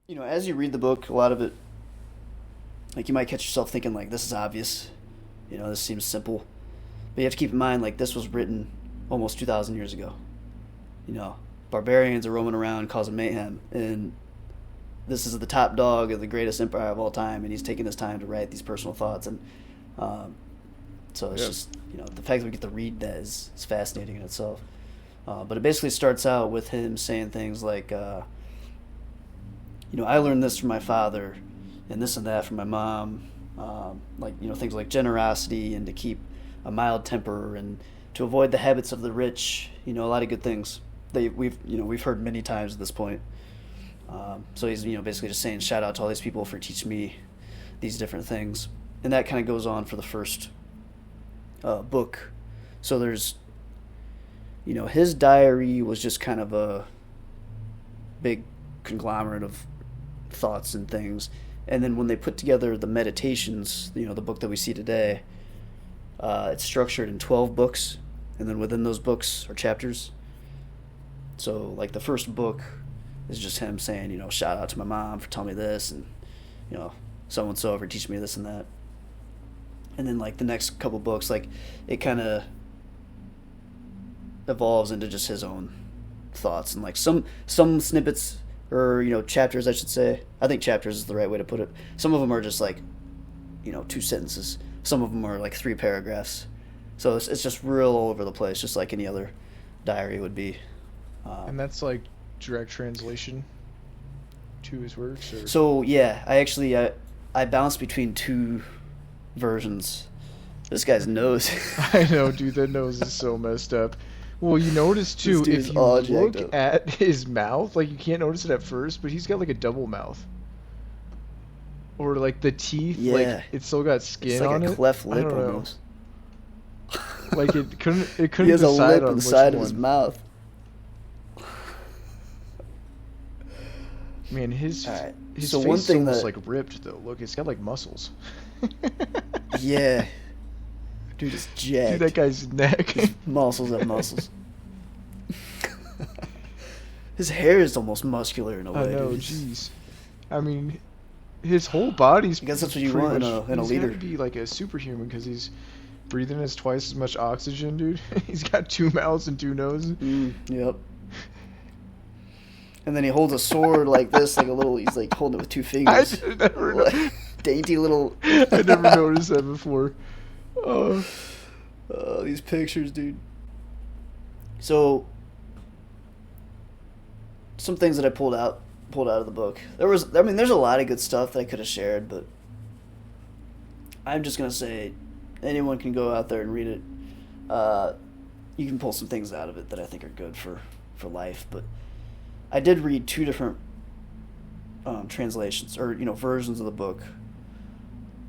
As you read the book, a lot of it, like you might catch yourself thinking like, this is obvious. This seems simple. But you have to keep in mind, like, this was written almost 2,000 years ago. You know, barbarians are roaming around causing mayhem, and this is the top dog of the greatest empire of all time, and he's taking his time to write these personal thoughts. And um, so it's just, the fact that we get to read that is fascinating in itself. But it basically starts out with him saying things like, I learned this from my father and this and that from my mom. Things like generosity and to keep a mild temper and to avoid the habits of the rich. A lot of good things that we've heard many times at this point. So he's basically just saying shout out to all these people for teaching me these different things, and that kind of goes on for the first book. So there's his diary was just kind of a big conglomerate of thoughts and things, and then when they put together the meditations, the book that we see today, it's structured in 12 books, and then within those books are chapters. So like the first book is just him saying, shout out to my mom for telling me this, and so and so for teaching me this and that. And then like the next couple books, like it kind of evolves into just his own thoughts, and like some snippets, or chapters, I should say. I think chapters is the right way to put it. Some of them are just like 2 sentences. Some of them are like 3 paragraphs. So it's just real all over the place, just like any other diary would be. And that's like direct translation to his works? Or? So yeah, I bounced between 2 versions. This guy's nose. I know, dude, that nose is so messed up. Well, you notice too, if you look at his mouth, like you can't notice it at first, but he's got like a double mouth. Or like the teeth, like it's still got skin on it. It's like a cleft lip almost. Like it couldn't he has a lip on the side of one. his mouth. Man, his so face one thing is almost that, like ripped though. Look, it's got like muscles. Yeah. Dude is jacked. Dude, that guy's neck. His muscles have muscles. His hair is almost muscular in a way. I know, dude. jeez. I mean, his whole body's. I guess that's what you want in a leader. He's gotta be like a superhuman because he's breathing as twice as much oxygen, dude. He's got 2 mouths and 2 noses. Yep. And then he holds a sword like this, like a little. He's like holding it with 2 fingers. I never know. Dainty little. I never noticed that before. Oh, these pictures, dude. So, some things that I pulled out of the book. There's a lot of good stuff that I could have shared, but I'm just gonna say, anyone can go out there and read it. You can pull some things out of it that I think are good for life. But I did read 2 different translations, or versions of the book.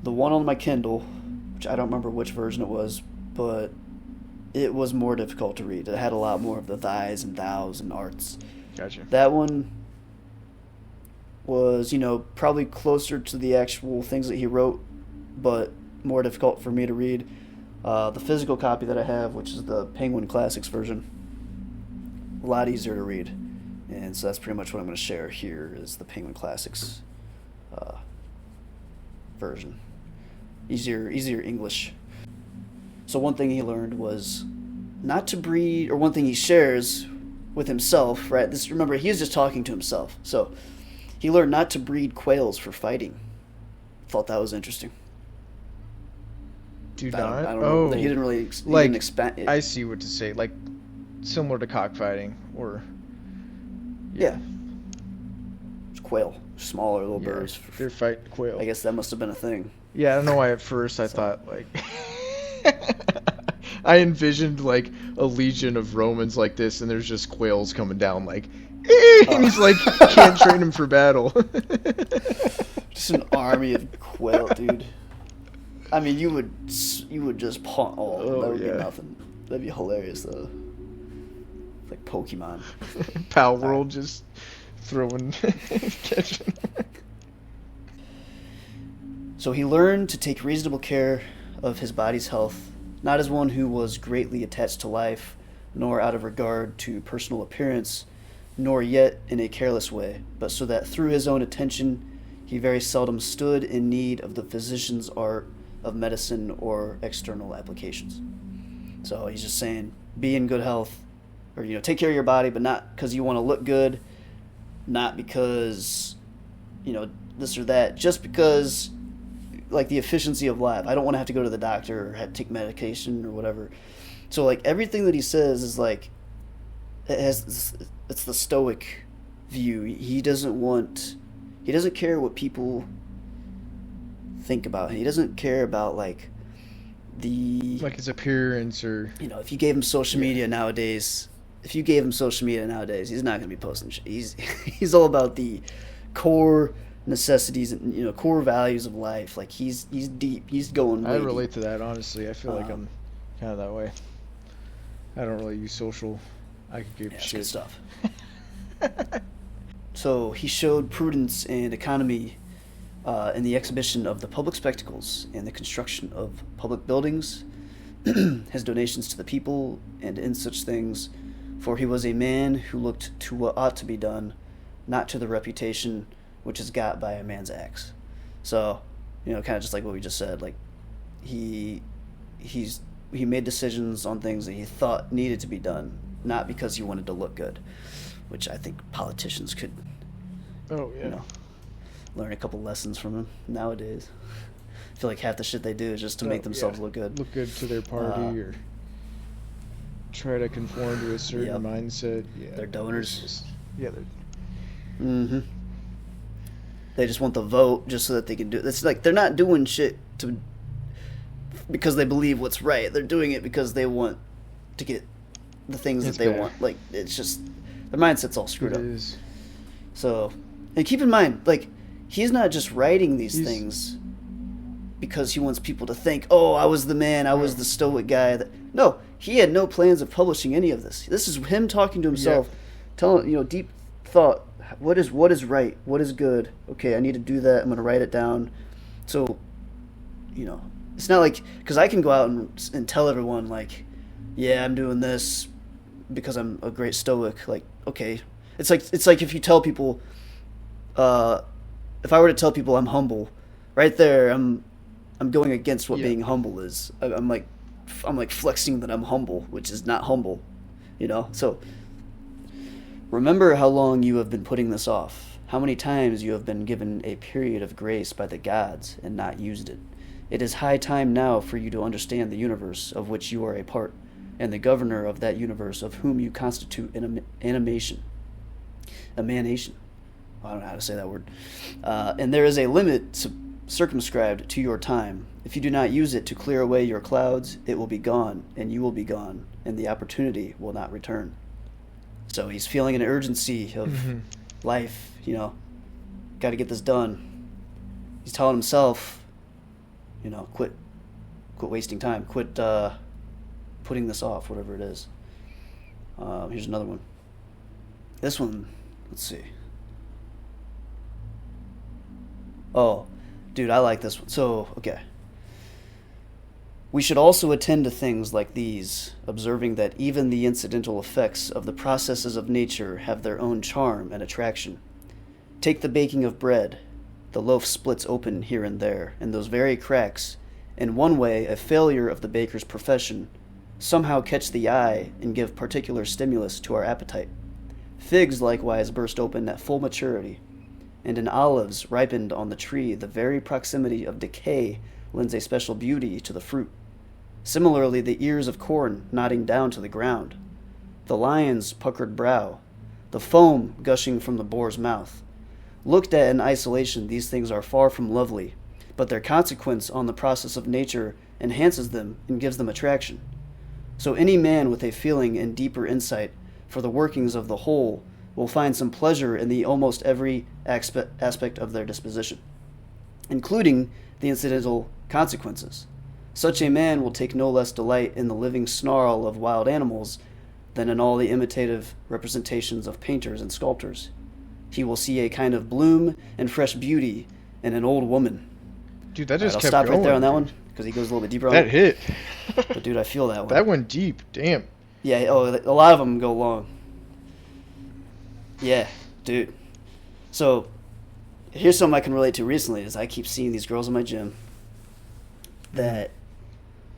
The one on my Kindle, which I don't remember which version it was, but it was more difficult to read. It had a lot more of the thys and thous and arts. Gotcha. That one was, probably closer to the actual things that he wrote, but more difficult for me to read. The physical copy that I have, which is the Penguin Classics version, a lot easier to read. And so that's pretty much what I'm going to share here is the Penguin Classics version. Easier English. So one thing he learned was not to breed, or one thing he shares with himself, right? Remember, he is just talking to himself. So he learned not to breed quails for fighting. Thought that was interesting. Do I not? don't know. He didn't really expand it. I see what to say. Like, similar to cockfighting, or... Yeah. It's quail. Smaller little birds. They're fighting quail. I guess that must have been a thing. Yeah, I don't know why at first I thought, like... I envisioned, like, a legion of Romans like this, and there's just quails coming down, like... And he's like, can't train him for battle. Just an army of quail, dude. I mean, you would just pawn. That would be nothing. That'd be hilarious, though. It's like Pokemon. Pal World just throwing, catching. So he learned to take reasonable care of his body's health, not as one who was greatly attached to life, nor out of regard to personal appearance, nor yet in a careless way, but so that through his own attention he very seldom stood in need of the physician's art of medicine or external applications. So he's just saying, be in good health, or take care of your body, but not because you want to look good, not because this or that, just because like the efficiency of life. I don't want to have to go to the doctor or have to take medication or whatever. So like everything that he says is like it's the Stoic view. He doesn't care what people think about him. He doesn't care about like his appearance, or if you gave him social media nowadays. If you gave him social media nowadays, he's not going to be posting shit. He's all about the core necessities and core values of life. Like he's deep. He's going. I relate to that, honestly. I feel like I'm kind of that way. I don't really use social. I could give shit. Good stuff. So he showed prudence and economy in the exhibition of the public spectacles and the construction of public buildings, his donations to the people, and in such things. For he was a man who looked to what ought to be done, not to the reputation which is got by a man's acts. So, kind of just like what we just said. Like he made decisions on things that he thought needed to be done, not because he wanted to look good, which I think politicians could, learn a couple lessons from him nowadays. I feel like half the shit they do is just to make themselves look good. Look good to their party, or try to conform to a certain mindset. Yeah, they're donors. They're. They just want the vote just so that they can do it. It's like they're not doing shit because they believe what's right. They're doing it because they want to get the things that they want. Like it's just their mindset's all screwed up. Is. So, and keep in mind, like he's not just writing these things because he wants people to think, "Oh, I was the man. I was the Stoic guy." No, he had no plans of publishing any of this. This is him talking to himself, telling deep thought. What is right? What is good? Okay, I need to do that. I'm going to write it down. So, it's not like because I can go out and tell everyone like, yeah, I'm doing this because I'm a great Stoic. Like, okay, it's like if you tell people, if I were to tell people I'm humble, right there, I'm going against what being humble is. I'm like flexing that I'm humble, which is not humble, So remember how long you have been putting this off, how many times you have been given a period of grace by the gods and not used it. It is high time now for you to understand the universe of which you are a part, and the governor of that universe of whom you constitute an emanation. I don't know how to say that word. And there is a limit circumscribed to your time. If you do not use it to clear away your clouds, it will be gone, and you will be gone, and the opportunity will not return. So he's feeling an urgency of life, got to get this done. He's telling himself, quit wasting time, quit putting this off, whatever it is. Here's another one. This one, let's see. Oh, dude, I like this one. So, okay. We should also attend to things like these, observing that even the incidental effects of the processes of nature have their own charm and attraction. Take the baking of bread. The loaf splits open here and there, and those very cracks, in one way a failure of the baker's profession, somehow catch the eye and give particular stimulus to our appetite. Figs likewise burst open at full maturity, and in olives ripened on the tree the very proximity of decay lends a special beauty to the fruit. Similarly, the ears of corn nodding down to the ground, the lion's puckered brow, the foam gushing from the boar's mouth. Looked at in isolation, these things are far from lovely, but their consequence on the process of nature enhances them and gives them attraction. So any man with a feeling and deeper insight for the workings of the whole will find some pleasure in the almost every aspect of their disposition, including the incidental consequences. Such a man will take no less delight in the living snarl of wild animals than in all the imitative representations of painters and sculptors. He will see a kind of bloom and fresh beauty in an old woman. Dude, that just I'll kept stop going. right there on that one because he goes a little bit deeper on that it. hit. But dude, I feel that one. That went deep. Damn. Yeah, a lot of them go long. Yeah, dude. So here's something I can relate to recently is I keep seeing these girls in my gym that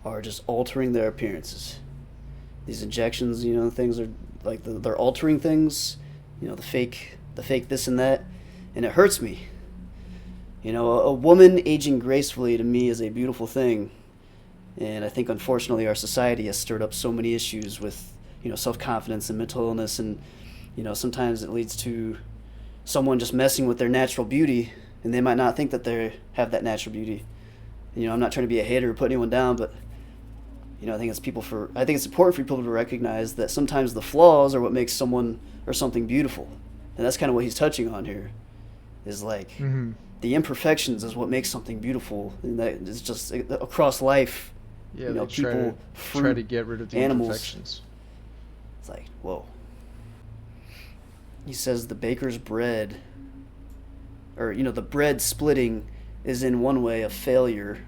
are just altering their appearances. These injections, things are like they're altering things, the fake this and that, and it hurts me. A woman aging gracefully to me is a beautiful thing, and I think unfortunately our society has stirred up so many issues with, self-confidence and mental illness, and sometimes it leads to someone just messing with their natural beauty, and they might not think that they have that natural beauty. I'm not trying to be a hater or put anyone down, but I think it's important for people to recognize that sometimes the flaws are what makes someone or something beautiful, and that's kind of what he's touching on here. Is like the imperfections is what makes something beautiful, and that is just across life. Yeah, people try to get rid of the animals. Imperfections. It's like, whoa. He says the baker's bread, or the bread splitting, is in one way a failure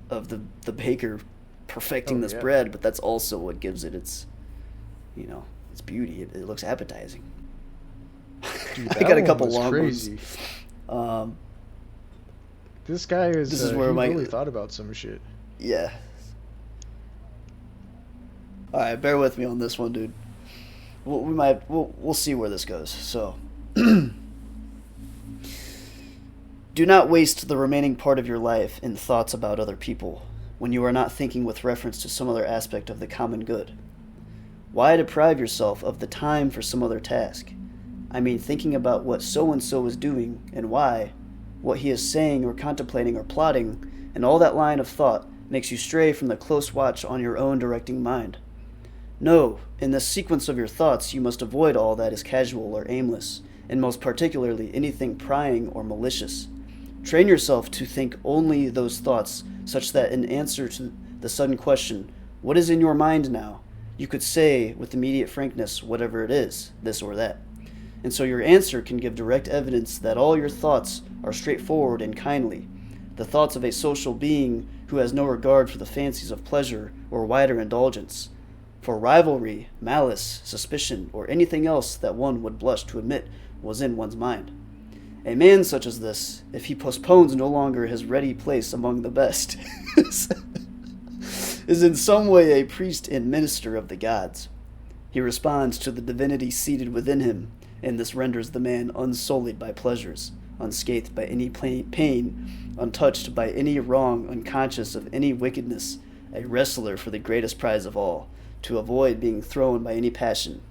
of the baker perfecting this bread, but that's also what gives it its beauty. It looks appetizing. Dude, I got a couple long crazy. ones. This guy is. This is where he really thought about some shit. Yeah. All right, bear with me on this one, dude. We'll see where this goes. So, do not waste the remaining part of your life in thoughts about other people when you are not thinking with reference to some other aspect of the common good. Why deprive yourself of the time for some other task? I mean, thinking about what so-and-so is doing and why, what he is saying or contemplating or plotting, and all that line of thought makes you stray from the close watch on your own directing mind. No, in the sequence of your thoughts you must avoid all that is casual or aimless, and most particularly anything prying or malicious. Train yourself to think only those thoughts, such that in answer to the sudden question, "What is in your mind now?" you could say with immediate frankness whatever it is, this or that. And so your answer can give direct evidence that all your thoughts are straightforward and kindly, the thoughts of a social being who has no regard for the fancies of pleasure or wider indulgence, for rivalry, malice, suspicion, or anything else that one would blush to admit was in one's mind. A man such as this, if he postpones no longer his ready place among the best, is in some way a priest and minister of the gods. He responds to the divinity seated within him, and this renders the man unsullied by pleasures, unscathed by any pain, untouched by any wrong, unconscious of any wickedness, a wrestler for the greatest prize of all, to avoid being thrown by any passion,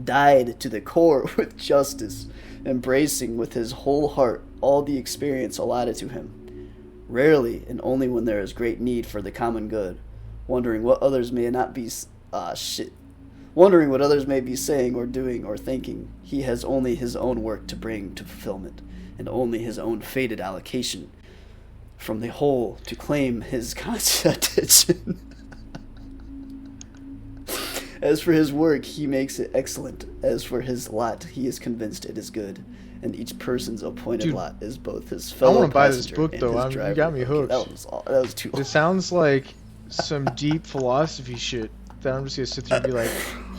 dyed to the core with justice, embracing with his whole heart all the experience allotted to him, rarely and only when there is great need for the common good, wondering what others may not be wondering what others may be saying or doing or thinking. He has only his own work to bring to fulfillment, and only his own fated allocation from the whole to claim his conscious attention. As for his work, he makes it excellent. As for his lot, he is convinced it is good, and each person's appointed lot is both his fellow. I want to buy this passenger book and though. his driver. You got me hooked. Okay, that was too long. It sounds like some deep philosophy shit that I'm just gonna sit there and be like,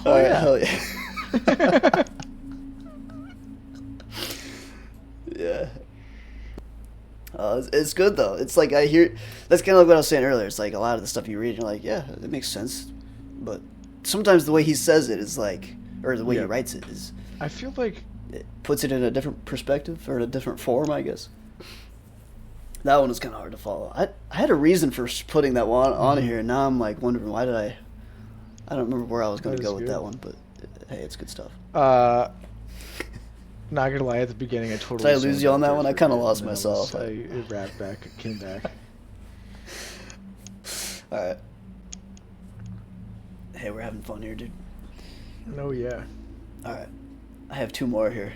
oh yeah, hell yeah. Yeah. It's good though. It's like I hear. That's kind of like what I was saying earlier. It's like a lot of the stuff you read, you're like, yeah, it makes sense, but sometimes the way he says it is like, or the way he writes it is. I feel like it puts it in a different perspective or in a different form, I guess. That one was kind of hard to follow. I had a reason for putting that one on here, and now I'm like wondering why did I don't remember where I was going to go with that one, but hey, it's good stuff. Not gonna lie, at the beginning I totally. Did I lose you on that one? I kind of lost myself. It wrapped back, it came back. All right. Hey, we're having fun here, dude. Oh yeah. All right, I have two more here.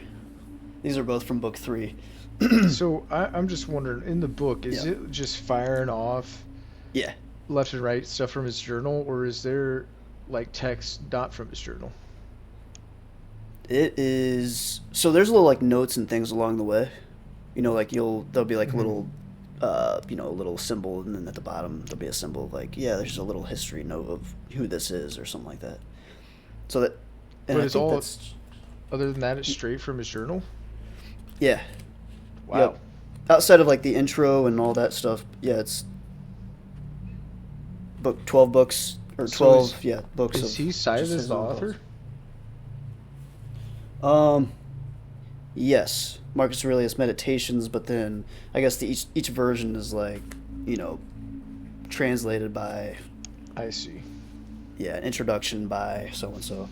These are both from book 3. So I'm just wondering, in the book, is it just firing off? Yeah. Left and right stuff from his journal, or is there like text not from his journal? It is. So there's little like notes and things along the way. Like there'll be like a little, a little symbol, and then at the bottom there'll be a symbol of like, there's a little history note of who this is or something like that. So that. And but I it's think all. that's, Other than that, it's straight from his journal? Yeah. Wow. Yep. Outside of like the intro and all that stuff, yeah, it's 12 books or 12 books. Is he cited as the author? Yes, Marcus Aurelius Meditations, but then I guess each version is like, translated by. I see. Yeah, an introduction by so and so.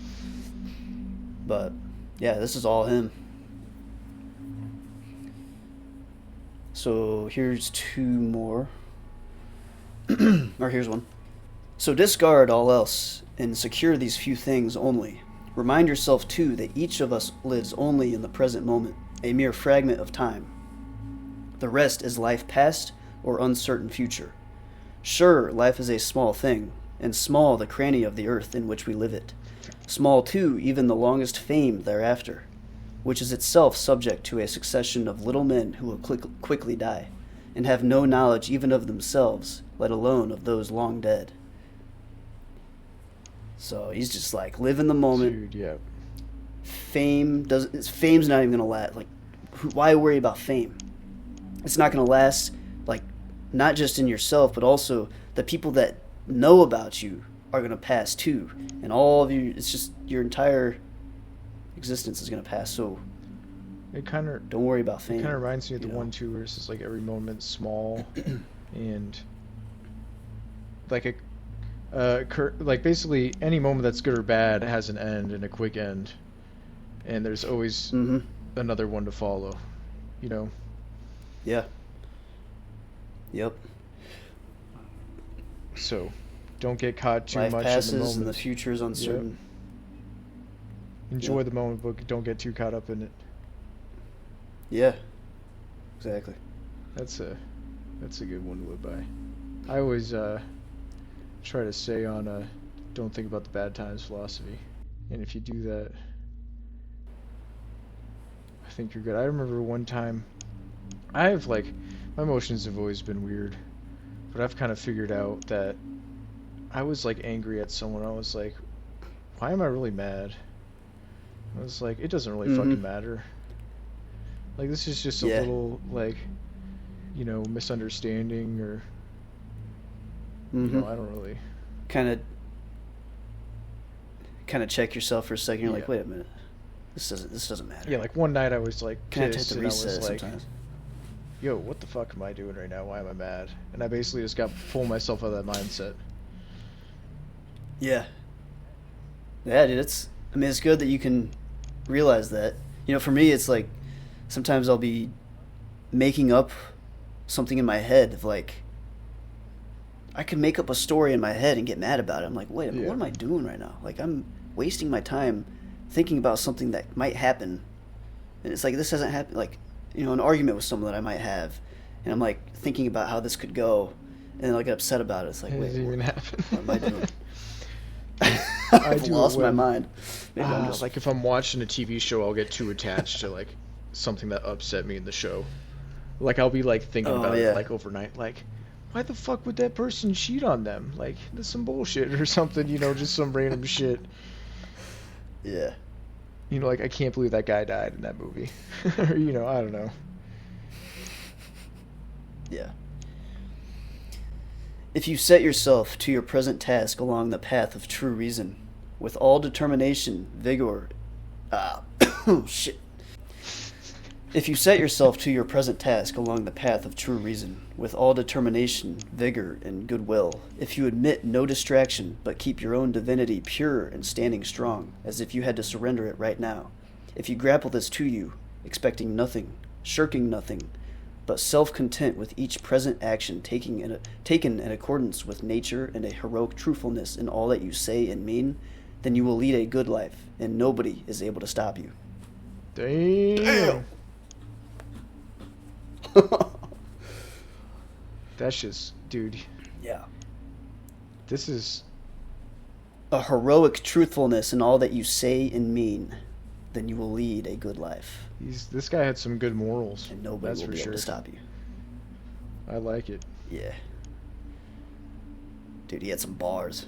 But yeah, this is all him. So here's two more. Or here's one. So discard all else and secure these few things only. Remind yourself, too, that each of us lives only in the present moment, a mere fragment of time. The rest is life past or uncertain future. Sure, life is a small thing, and small the cranny of the earth in which we live it. Small, too, even the longest fame thereafter, which is itself subject to a succession of little men who will quickly die, and have no knowledge even of themselves, let alone of those long dead. So he's just like, live in the moment. Dude, yeah. Fame's not even gonna last. Like, why worry about fame? It's not gonna last. Like, not just in yourself, but also the people that know about you are gonna pass too, and all of you. It's just your entire existence is gonna pass. So it kind of don't worry about fame. It kind of reminds me of the 1-2 where it's just like every moment small, and like like basically any moment that's good or bad has an end and a quick end, and there's always another one to follow, Yeah. Yep. So don't get caught too Life much passes in the moment. And the future is uncertain. Yep. Enjoy the moment, but don't get too caught up in it. Yeah. Exactly. That's a good one to live by. I always try to say on don't think about the bad times philosophy, and if you do that, I think you're good. I remember one time, I have like, my emotions have always been weird, but I've kind of figured out that I was like angry at someone. I was like, why am I really mad? I was like, it doesn't really fucking matter. Like, this is just a little, like, misunderstanding, or I don't really kind of check yourself for a second. You're like, wait a minute, this doesn't matter. Yeah, like one night I was like pissed, and I was like, sometimes. Yo, what the fuck am I doing right now? Why am I mad? And I basically just got pull myself out of that mindset. Yeah, dude, it's good that you can realize that. For me, it's like sometimes I'll be making up something in my head of like, I could make up a story in my head and get mad about it. I'm like, wait a minute, what am I doing right now? Like, I'm wasting my time thinking about something that might happen. And it's like, this hasn't happened. Like, an argument with someone that I might have. And I'm like thinking about how this could go. And then I get upset about it. It's like, it wait, doesn't even happen. What am I doing? I've lost my mind. Maybe I'm just like if I'm watching a TV show, I'll get too attached to like something that upset me in the show. Like I'll be like thinking about it like overnight, like why the fuck would that person cheat on them? Like that's some bullshit or something, just some random shit. Yeah. Like I can't believe that guy died in that movie. Or I don't know. Yeah. If you set yourself to your present task along the path of true reason, with all determination, vigor, oh shit. If you set yourself to your present task along the path of true reason, with all determination, vigor, and goodwill, if you admit no distraction, but keep your own divinity pure and standing strong, as if you had to surrender it right now, if you grapple this to you, expecting nothing, shirking nothing, but self-content with each present action taken in accordance with nature and a heroic truthfulness in all that you say and mean, then you will lead a good life, and nobody is able to stop you. Damn. That's just, dude. Yeah. This is a heroic truthfulness in all that you say and mean, then you will lead a good life. This guy had some good morals. And nobody will be able to stop you. I like it. Yeah. Dude, he had some bars.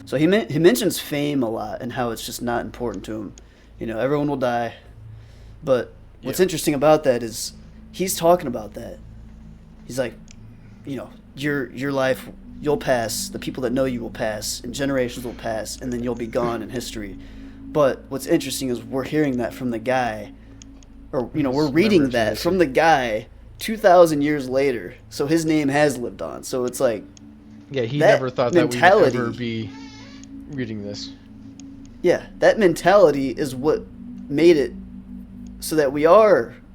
So he mentions fame a lot and how it's just not important to him. everyone will die. But what's interesting about that is he's talking about that. He's like, your life, you'll pass, the people that know you will pass, and generations will pass, and then you'll be gone in history. But what's interesting is we're hearing that from the guy, or, we're reading that from the guy 2,000 years later. So his name has lived on. So it's like, yeah, he never thought that we would ever be reading this. Yeah, that mentality is what made it so that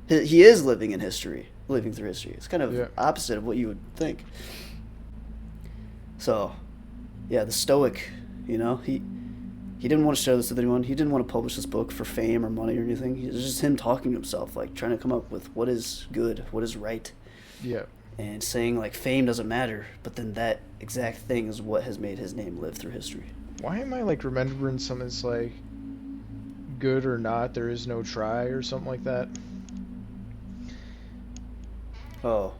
he is living in history, living through history. It's kind of opposite of what you would think. So, yeah, the Stoic, he didn't want to share this with anyone. He didn't want to publish this book for fame or money or anything. It was just him talking to himself, like trying to come up with what is good, what is right. Yeah. And saying like fame doesn't matter, but then that exact thing is what has made his name live through history. Why am I like remembering something that's like good or not, there is no try or something like that? Oh.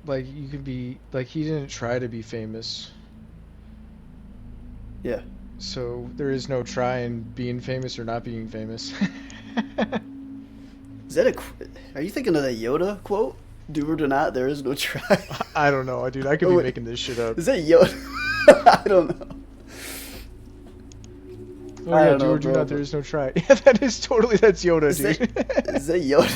Like you could be like he didn't try to be famous. Yeah. So there is no try in being famous or not being famous. Is that are you thinking of that Yoda quote? Do or do not, there is no try. I don't know, dude. I could be making this shit up. Is that Yoda? I don't know. Oh yeah, do or do not, there is no try. Yeah, that's Yoda, dude. Is that Yoda?